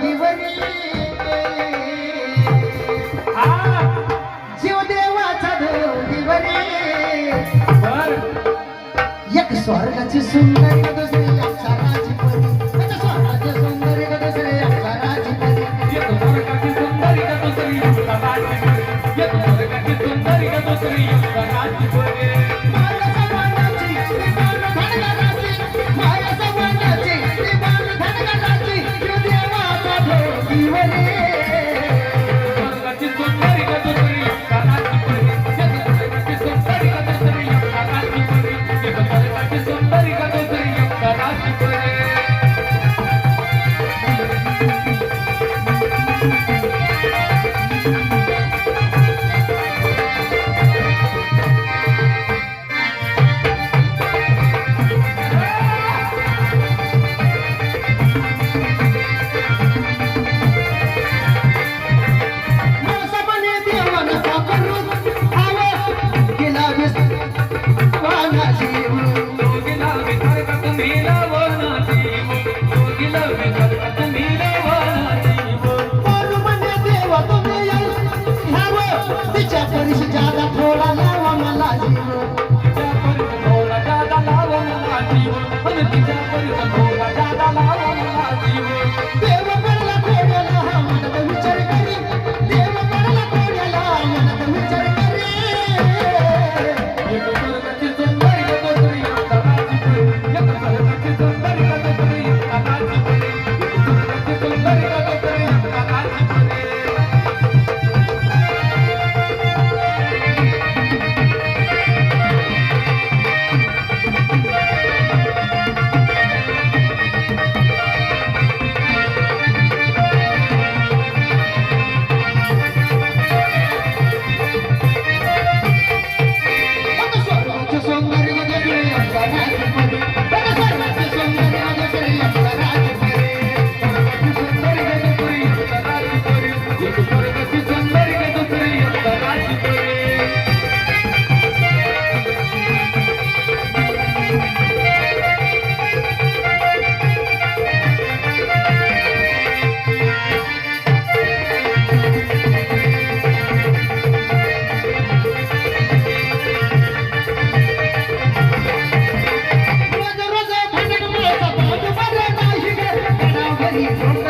ढोगीवरी जीव देवाचा ढोगीवरी एक स्वर्गाची सुंदरी ग दुसरी अक्षराची परी स्वर्गाची सुंदरी ग दुसरी अक्षराची परी एक स्वर्गाची सुंदरी ग दुसरी अक्षराची परी एक स्वर्गाची सुंदरी ग दुसरी अक्षराची परी माया सवानाची निबाण धनगराची माया सवानाची निबाण धनगराची जीव देवाचा ढोगीवरी स्वर्गाची सुंदरी ग दुसरी अक्षराची परी एक स्वर्गाची सुंदरी ग दुसरी अक्षराची परी एक स्वर्गाची सुंदरी ग दुसरी अक्षराची परी माणसापणे देवानं साकारून आव गेला विसवाना जीव योगीला विसर्ग तुम्ही लावना जीव योगीला विसर्ग तुम्ही लावना जीव बोलू म्हणे देवा तुम्ही ह्याव तिच्या परिशी जादा थोडा लावा मला जीव तिच्या परिस थोडा जादा लाव मला जीव पण तिच्या परिस थोडा जादा लाव मला जीव देव पडला कोड्याला हा मनात विचार करी देव पडला कोड्याला मनात विचार करी एक स्वर्गाची सुंदरी ग दुसरी अक्षराची परी एक स्वर्गाची सुंदरी ग दुसरी अक्षराची परी एक स्वर्गाची सुंदरी ग दुसरी अक्षराची परी आता स्वर्गाची सुंदरी ग दुसरी अक्षराची परी आता स्वर्गाची सुंदरी ग दुसरी अक्षराची परी स्वर्गाची सुंदरी ग दुसरी अक्षराची परी एक स्वर्गाची सुंदरी ग दुसरी अक्षराची परी रोज रोज भांडण मिळतं, भांडण बरं नाही ग. घराघरी लोक